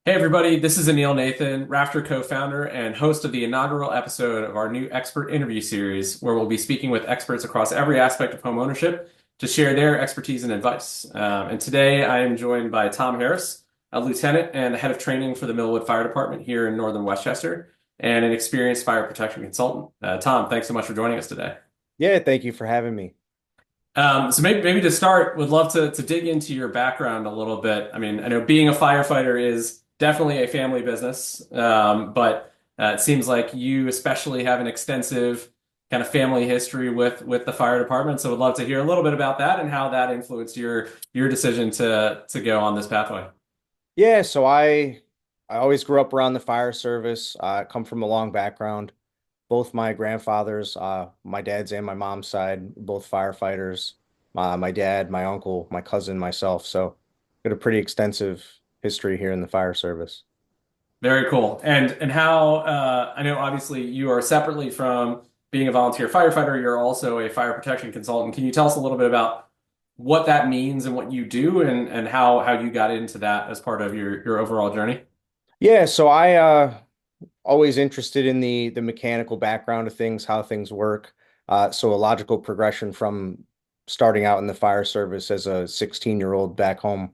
Hey everybody, this is Anil Nathan, Rafter co-founder and host of the inaugural episode of our new expert interview series, where we'll be speaking with experts across every aspect of home ownership to share their expertise and advice. And today I am joined by Tom Harris, a lieutenant and the head of training for the Millwood Fire Department here in Northern Westchester, and an experienced fire protection consultant. Tom, thanks so much for joining us today. Yeah, thank you for having me. So maybe to start, would love to dig into your background a little bit. I mean, I know being a firefighter is definitely a family business, but it seems like you especially have an extensive kind of family history with the fire department. So would love to hear a little bit about that and how that influenced your decision to go on this pathway. Yeah, so I always grew up around the fire service. I come from a long background. Both my grandfathers, my dad's and my mom's side, both firefighters. My dad, my uncle, my cousin, myself. So got a pretty extensive history here in the fire service. Very cool. And how I know obviously you are separately from being a volunteer firefighter, you're also a fire protection consultant. Can you tell us a little bit about what that means and what you do and how you got into that as part of your overall journey? Yeah, so I always interested in the mechanical background of things, how things work. So a logical progression from starting out in the fire service as a 16-year-old back home.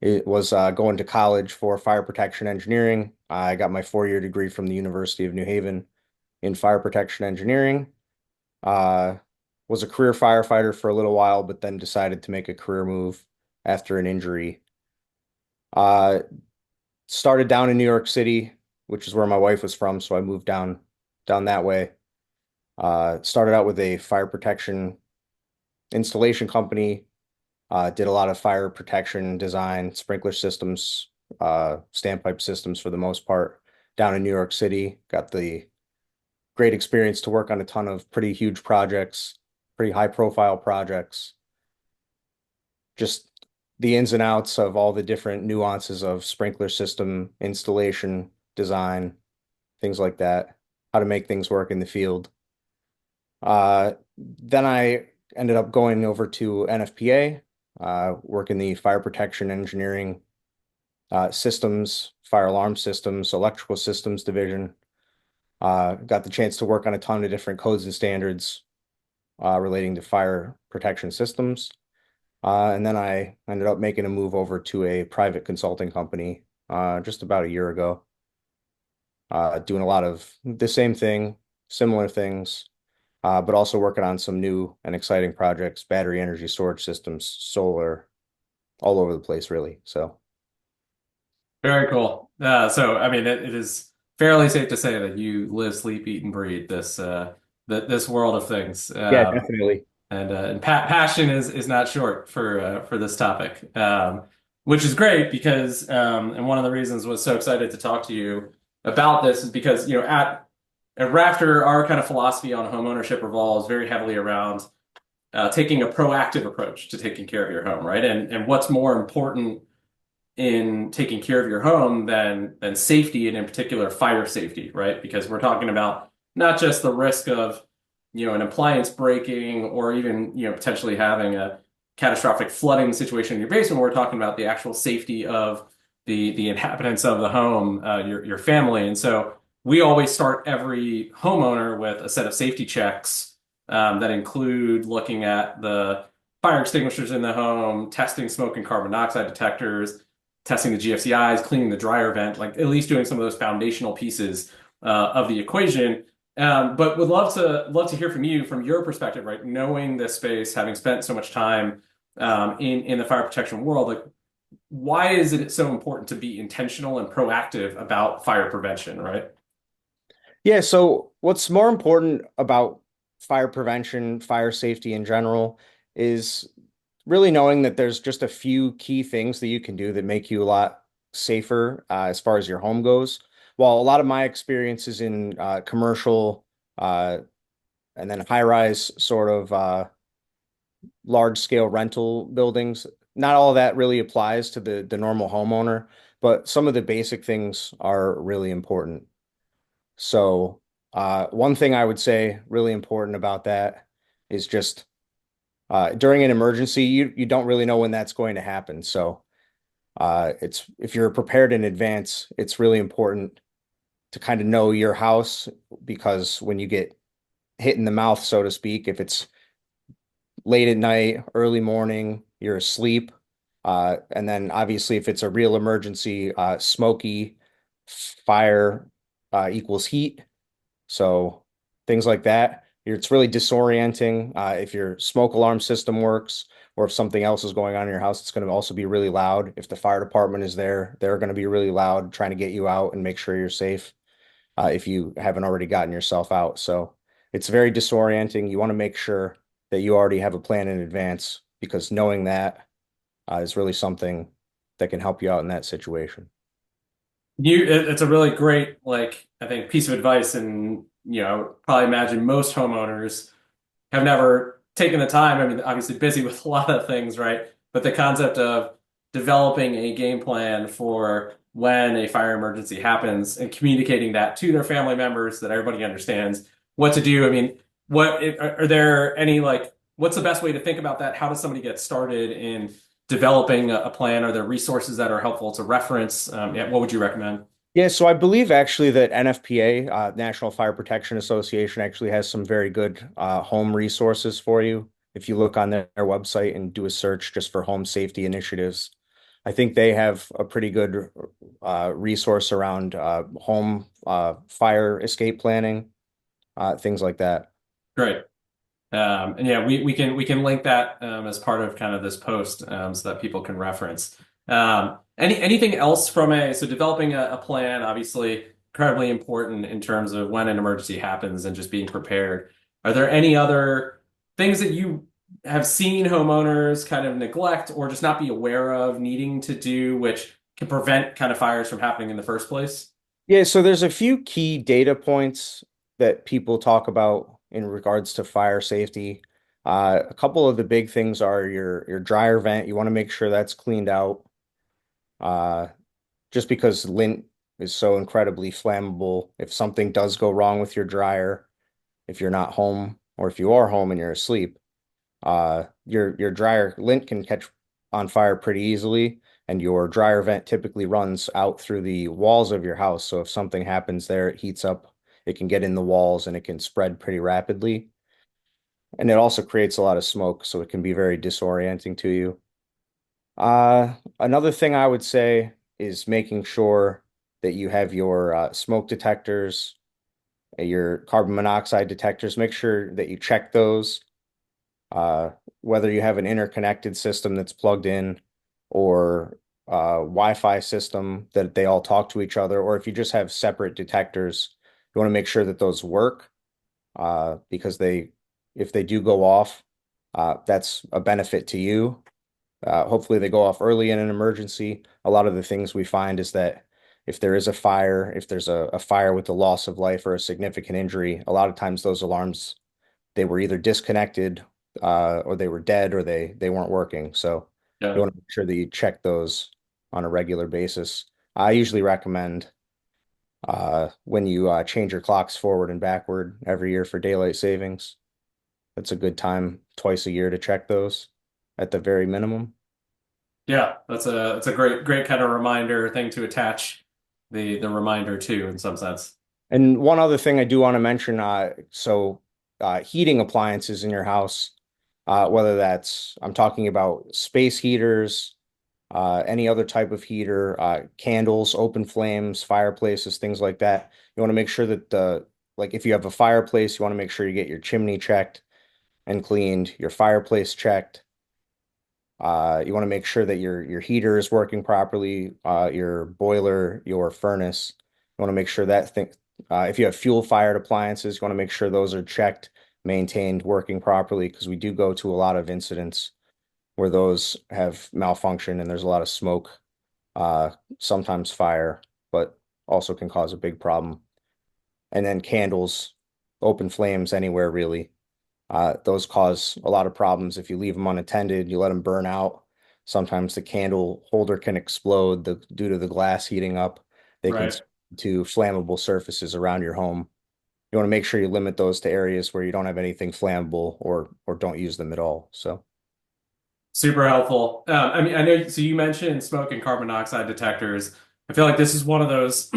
It was going to college for fire protection engineering. I got my 4-year degree from the University of New Haven in fire protection engineering. Uh, was a career firefighter for a little while, but then decided to make a career move after an injury. Uh, Started down in New York City, which is where my wife was from, so I moved down that way. Started out with a fire protection installation company. Did a lot of fire protection design, sprinkler systems, standpipe systems for the most part down in New York City. Got the great experience to work on a ton of pretty huge projects, pretty high profile projects. Just the ins and outs of all the different nuances of sprinkler system installation, design, things like that, how to make things work in the field. Then I ended up going over to NFPA, work in the fire protection engineering systems, fire alarm systems, electrical systems division. Got the chance to work on a ton of different codes and standards relating to fire protection systems. And then I ended up making a move over to a private consulting company just about a year ago, doing a lot of the same thing, similar things, but also working on some new and exciting projects, battery energy storage systems, solar, all over the place, really. So, Very cool. So I mean it is fairly safe to say that you live, sleep, eat, and breathe this world of things. yeah, definitely. And pa passion is not short for this topic, which is great because and one of the reasons I was so excited to talk to you about this is because at Rafter our kind of philosophy on homeownership revolves very heavily around taking a proactive approach to taking care of your home, right? And what's more important in taking care of your home than safety and in particular fire safety, right? Because we're talking about not just the risk of, an appliance breaking or even, potentially having a catastrophic flooding situation in your basement. We're talking about the actual safety of the inhabitants of the home, your family. And so we always start every homeowner with a set of safety checks that include looking at the fire extinguishers in the home, testing smoke and carbon dioxide detectors, testing the GFCIs, cleaning the dryer vent, like at least doing some of those foundational pieces of the equation. But would love to hear from you, from your perspective, right? Knowing this space, having spent so much time in the fire protection world, like why is it so important to be intentional and proactive about fire prevention, right? Yeah, so what's more important about fire prevention, fire safety in general, is really knowing that there's just a few key things that you can do that make you a lot safer as far as your home goes. While a lot of my experience is in commercial uh, and then high-rise sort of large-scale rental buildings, not all of that really applies to the normal homeowner, but some of the basic things are really important. So, one thing I would say really important about that is just during an emergency, you don't really know when that's going to happen. So, It's if you're prepared in advance, it's really important to kind of know your house because when you get hit in the mouth, so to speak, if it's late at night, early morning, you're asleep. And then obviously if it's a real emergency, smoky fire equals heat. So things like that. It's really disorienting. If your smoke alarm system works or if something else is going on in your house, it's going to also be really loud. If the fire department is there, they're going to be really loud trying to get you out and make sure you're safe if you haven't already gotten yourself out. So it's very disorienting. You want to make sure that you already have a plan in advance because knowing that is really something that can help you out in that situation. It's a really great, like, I think, piece of advice, and I would probably imagine most homeowners have never taken the time. I mean, obviously busy with a lot of things, right? But the concept of developing a game plan for when a fire emergency happens and communicating that to their family members that everybody understands what to do. I mean, are there any, like, what's the best way to think about that? How does somebody get started in developing a plan? Are there resources that are helpful to reference? Yeah, what would you recommend? Yeah, so I believe actually that NFPA, National Fire Protection Association, actually has some very good home resources for you. If you look on their website and do a search just for home safety initiatives, I think they have a pretty good resource around home fire escape planning, things like that. Great. And yeah, we can link that as part of kind of this post so that people can reference. Anything else from so developing a plan, obviously incredibly important in terms of when an emergency happens and just being prepared. Are there any other things that you have seen homeowners kind of neglect or just not be aware of needing to do, which can prevent kind of fires from happening in the first place? Yeah, so there's a few key data points that people talk about in regards to fire safety. A couple of the big things are your dryer vent. You want to make sure that's cleaned out. Uh, just because lint is so incredibly flammable, if something does go wrong with your dryer, if you're not home or if you are home and you're asleep, your dryer lint can catch on fire pretty easily, and your dryer vent typically runs out through the walls of your house. So if something happens there, it heats up, it can get in the walls and it can spread pretty rapidly. And it also creates a lot of smoke, so it can be very disorienting to you. Another thing I would say is making sure that you have your smoke detectors, your carbon monoxide detectors. Make sure that you check those uh, whether you have an interconnected system that's plugged in or a Wi-Fi system that they all talk to each other, or if you just have separate detectors, you want to make sure that those work because if they do go off, that's a benefit to you. Hopefully they go off early in an emergency. A lot of the things we find is that if there is a fire, if there's a fire with the loss of life or a significant injury, a lot of times those alarms they were either disconnected or they were dead or they weren't working. So you Yeah. want to make sure that you check those on a regular basis. I usually recommend when you change your clocks forward and backward every year for daylight savings. That's a good time twice a year to check those at the very minimum. Yeah, that's a great kind of reminder thing to attach the reminder to in some sense. And one other thing I do want to mention, heating appliances in your house, whether that's I'm talking about space heaters, any other type of heater, candles, open flames, fireplaces, things like that. You want to make sure that like if you have a fireplace, you want to make sure you get your chimney checked and cleaned, your fireplace checked. You want to make sure that your heater is working properly, your boiler, your furnace. You want to make sure that thing, if you have fuel fired appliances, you want to make sure those are checked, maintained, working properly, because we do go to a lot of incidents where those have malfunction and there's a lot of smoke, uh, sometimes fire, but also can cause a big problem. And then candles, open flames anywhere really. Those cause a lot of problems if you leave them unattended, you let them burn out. Sometimes the candle holder can explode due to the glass heating up. They can Right. spread to flammable surfaces around your home. You want to make sure you limit those to areas where you don't have anything flammable or don't use them at all. So Super helpful. I mean, I know, so you mentioned smoke and carbon monoxide detectors. I feel like this is one of those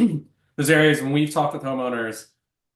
those areas when we've talked with homeowners,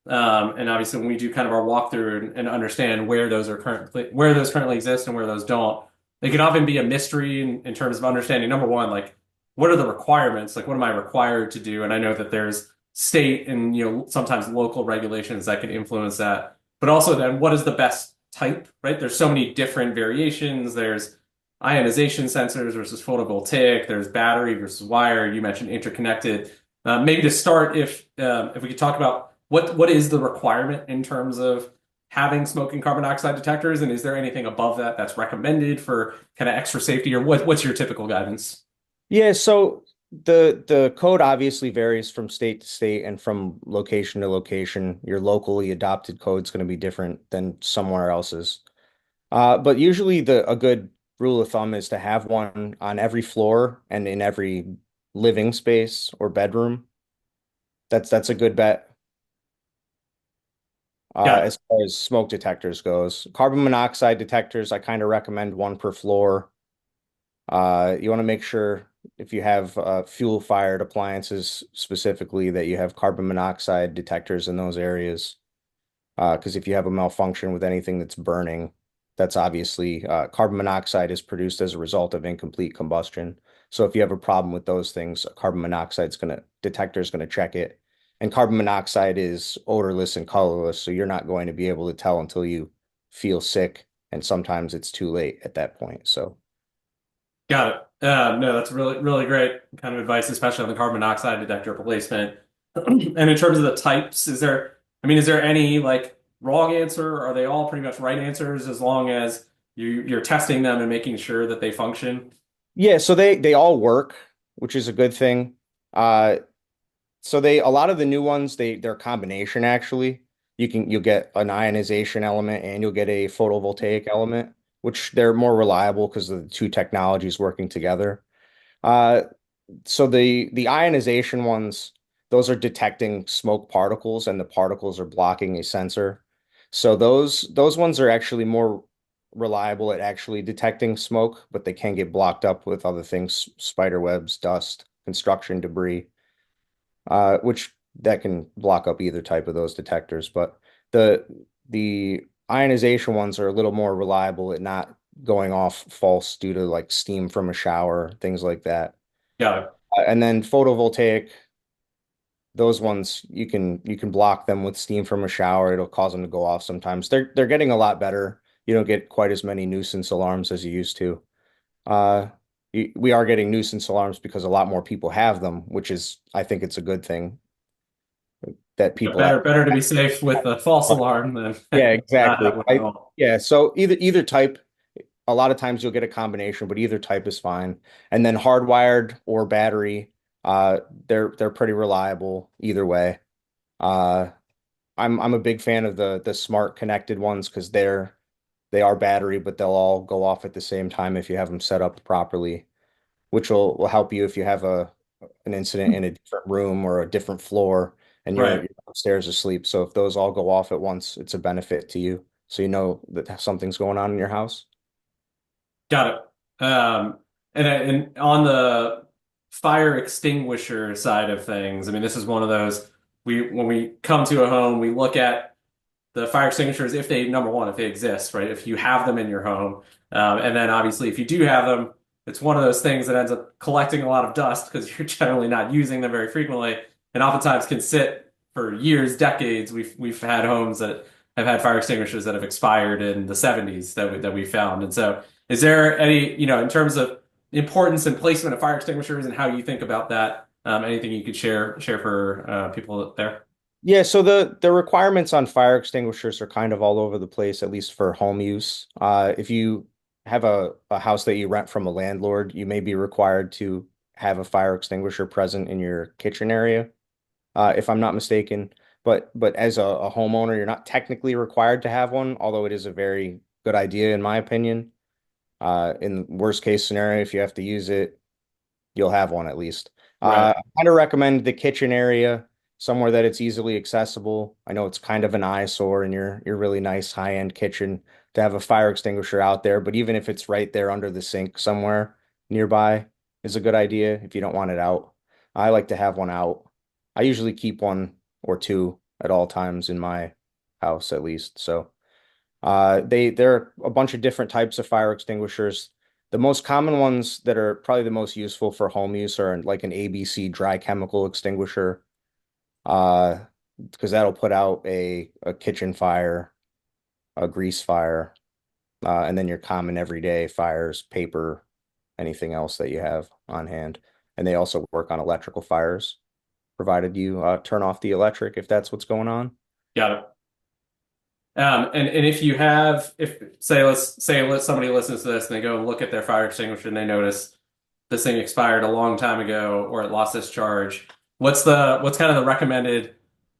and obviously when we do kind of our walkthrough and understand where those currently exist and where those don't, they can often be a mystery in terms of understanding, number one, like what are the requirements? Like what am I required to do? And I know that there's state and sometimes local regulations that can influence that. But also then what is the best type, right? There's so many different variations. There's ionization sensors versus photovoltaic. There's battery versus wire. You mentioned interconnected. Maybe to start, if we could talk about what is the requirement in terms of having smoke and carbon dioxide detectors, and is there anything above that that's recommended for kind of extra safety, or what's your typical guidance? Yeah, so the code obviously varies from state to state and from location to location. Your locally adopted code is going to be different than somewhere else's. But usually the a good rule of thumb is to have one on every floor and in every living space or bedroom. That's a good bet. Got it. As far as smoke detectors goes. Carbon monoxide detectors, I kind of recommend one per floor. You want to make sure if you have fuel-fired appliances specifically that you have carbon monoxide detectors in those areas. Because if you have a malfunction with anything that's burning, that's obviously carbon monoxide is produced as a result of incomplete combustion. So if you have a problem with those things, a carbon monoxide's gonna detector is gonna check it. And carbon monoxide is odorless and colorless, so you're not going to be able to tell until you feel sick, and sometimes it's too late at that point. So Got it. No, that's really great kind of advice, especially on the carbon monoxide detector replacement. And in terms of the types, is there any like wrong answer? Are they all pretty much right answers as long as you're testing them and making sure that they function? yeah, so they all work, which is a good thing. Uh, So they a lot of the new ones they're a combination actually. You'll get an ionization element and you'll get a photovoltaic element, which they're more reliable because of the two technologies working together. Uh, so the ionization ones, those are detecting smoke particles and the particles are blocking a sensor. So those ones are actually more reliable at actually detecting smoke, but they can get blocked up with other things, spider webs, dust, construction debris, which that can block up either type of those detectors. But the the ionization ones are a little more reliable at not going off false due to like steam from a shower, things like that. Got it. And then photovoltaic, those ones you can block them with steam from a shower. It'll cause them to go off sometimes. They're getting a lot better. You don't get quite as many nuisance alarms as you used to. Uh, we are getting nuisance alarms because a lot more people have them, which is, I think it's a good thing that Yeah, people better to be safe with a false alarm than Yeah, not exactly. have one at all. Yeah, so either type, a lot of times you'll get a combination, but either type is fine. And then hardwired or battery, uh, they're pretty reliable either way. Uh, I'm a big fan of the smart connected ones because they are battery, but they'll all go off at the same time if you have them set up properly, which will help you if you have an incident in a different room or a different floor and you're Right. upstairs asleep. So if those all go off at once, it's a benefit to you. So you know that something's going on in your house. Got it. And on the fire extinguisher side of things, I mean, this is one of those when we come to a home, we look at the fire extinguishers if they, number one, if they exist, right? If you have them in your home, and then obviously if you do have them, it's one of those things that ends up collecting a lot of dust because you're generally not using them very frequently, and oftentimes can sit for years, decades. We've had homes that have had fire extinguishers that have expired in the 70s that we found, and so is there any, in terms of importance and placement of fire extinguishers and how you think about that? Anything you could share for people there? Yeah, so the requirements on fire extinguishers are kind of all over the place, at least for home use. If you have a house that you rent from a landlord, you may be required to have a fire extinguisher present in your kitchen area, if I'm not mistaken. But as a homeowner, you're not technically required to have one, although it is a very good idea in my opinion. In worst case scenario, if you have to use it, you'll have one at least. Right. I kind of recommend the kitchen area, somewhere that it's easily accessible. I know it's kind of an eyesore in your really nice high-end kitchen, to have a fire extinguisher out there, but even if it's right there under the sink somewhere nearby is a good idea if you don't want it out. I like to have one out. I usually keep one or two at all times in my house at least. So there are a bunch of different types of fire extinguishers. The most common ones that are probably the most useful for home use are like an ABC dry chemical extinguisher, uh, because that'll put out a kitchen fire, a grease fire, and then your common everyday fires, paper, anything else that you have on hand. And they also work on electrical fires, provided you turn off the electric if that's what's going on. Got it. And if you have, if let's say somebody listens to this and they go and look at their fire extinguisher and they notice this thing expired a long time ago or it lost its charge, what's kind of the recommended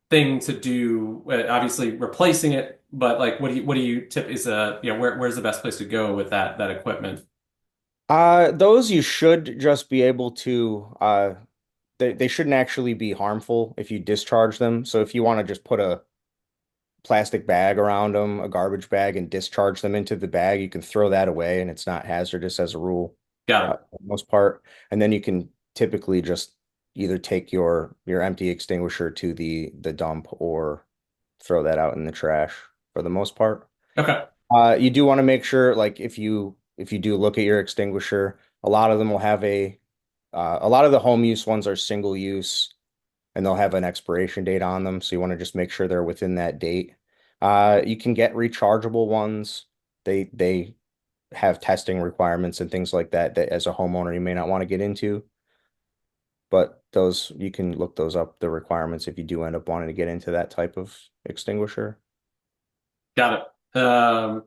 thing to do? Obviously replacing it, but like what do you tip is where's the best place to go with that equipment? Those you should just be able to they shouldn't actually be harmful if you discharge them. So if you want to just put a plastic bag around them, a garbage bag, and discharge them into the bag, you can throw that away and it's not hazardous as a rule, Got it. for the most part. And then you can typically just either take your empty extinguisher to the dump or throw that out in the trash for the most part. Okay. You do want to make sure, like if you do look at your extinguisher, a lot of them will have a lot of the home use ones are single use and they'll have an expiration date on them. So you want to just make sure they're within that date. You can get rechargeable ones. They have testing requirements and things like that that as a homeowner you may not want to get into. But those you can look those up, the requirements if you do end up wanting to get into that type of extinguisher. Got it.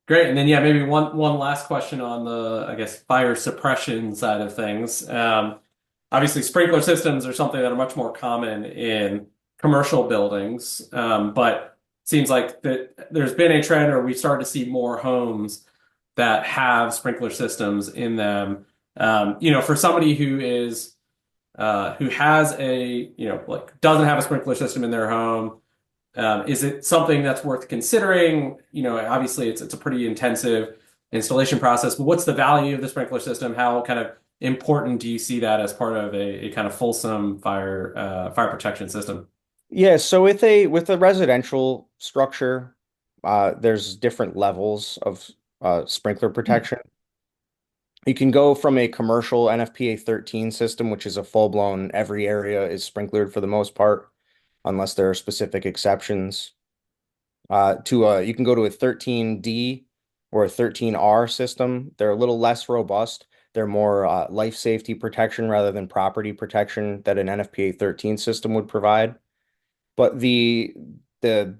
Great. And then, yeah, maybe one last question on the, I guess, fire suppression side of things. Obviously, sprinkler systems are something that are much more common in commercial buildings, but it seems like that there's been a trend, or we started to see more homes that have sprinkler systems in them. For somebody who has like doesn't have a sprinkler system in their home. Is it something that's worth considering? Obviously it's a pretty intensive installation process, but what's the value of the sprinkler system? How kind of important do you see that as part of a kind of fulsome fire protection system? Yeah, so with a residential structure, there's different levels of sprinkler protection. You can go from a commercial NFPA 13 system, which is a full-blown every area is sprinklered for the most part, unless there are specific exceptions. To You can go to a 13D or a 13R system. They're a little less robust. They're more life safety protection rather than property protection that an NFPA 13 system would provide. But the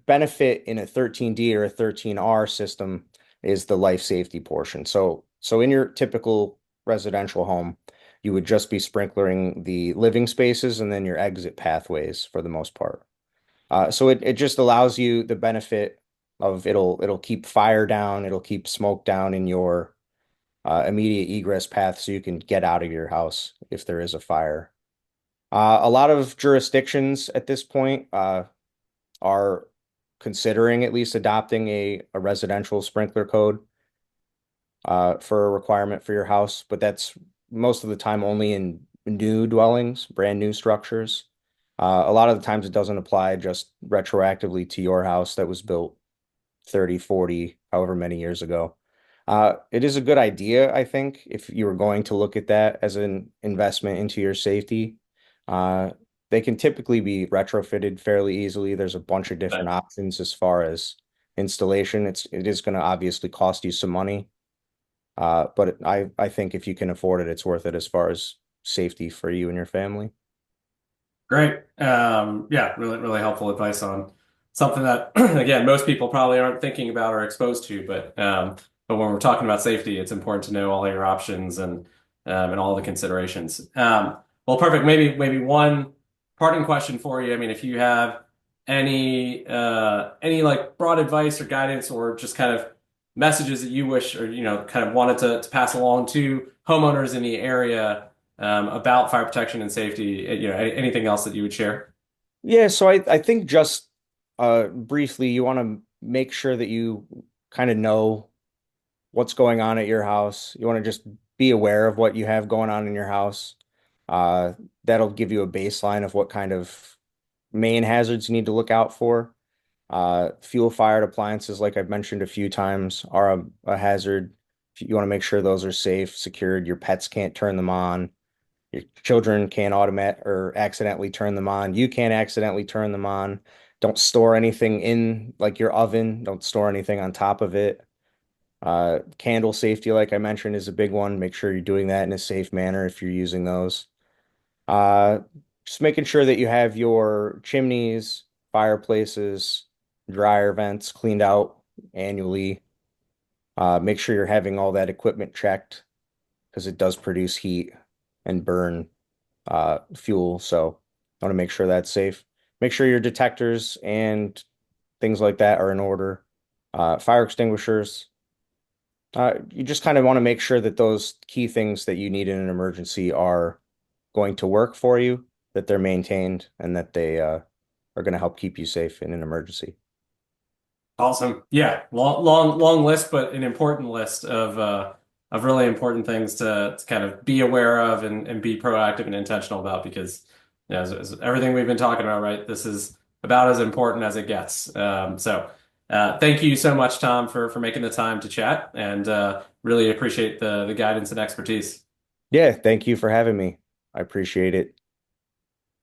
benefit in a 13D or a 13R system is the life safety portion. So in your typical residential home, you would just be sprinklering the living spaces and then your exit pathways for the most part. So it just allows you the benefit of it'll keep fire down, it'll keep smoke down in your immediate egress path so you can get out of your house if there is a fire. A lot of jurisdictions at this point are considering at least adopting a residential sprinkler code for a requirement for your house, but that's most of the time only in new dwellings, brand new structures. A lot of the times it doesn't apply just retroactively to your house that was built 30, 40, however many years ago. It is a good idea, I think, if you were going to look at that as an investment into your safety. Uh, they can typically be retrofitted fairly easily. There's a bunch of different options as far as installation. It is going to obviously cost you some money, but I think if you can afford it, it's worth it as far as safety for you and your family. Great. Yeah, really, really helpful advice on something that, again, most people probably aren't thinking about or exposed to. But when we're talking about safety, it's important to know all your options and all the considerations. Well, perfect. Maybe one parting question for you. I mean, if you have any like broad advice or guidance or just kind of messages that you wish or kind of wanted to pass along to homeowners in the area about fire protection and safety, anything else that you would share? Yeah, so I think just briefly, you want to make sure that you kind of know what's going on at your house. You want to just be aware of what you have going on in your house. Uh, that'll give you a baseline of what kind of main hazards you need to look out for. Fuel-fired appliances, like I've mentioned a few times, are a hazard. You want to make sure those are safe, secured. Your pets can't turn them on. Your children can't automatic or accidentally turn them on. You can't accidentally turn them on. Don't store anything in like your oven. Don't store anything on top of it. Candle safety, like I mentioned, is a big one. Make sure you're doing that in a safe manner if you're using those. Uh, just making sure that you have your chimneys, fireplaces, dryer vents cleaned out annually. Make sure you're having all that equipment checked because it does produce heat and burn fuel. So I want to make sure that's safe. Make sure your detectors and things like that are in order. Fire extinguishers. You just kind of want to make sure that those key things that you need in an emergency are going to work for you, that they're maintained, and that they are going to help keep you safe in an emergency. Awesome. Yeah. Long list, but an important list of really important things to kind of be aware of and be proactive and intentional about because as everything we've been talking about, right? This is about as important as it gets. Thank you so much, Tom, for making the time to chat and really appreciate the guidance and expertise. Yeah, thank you for having me. I appreciate it.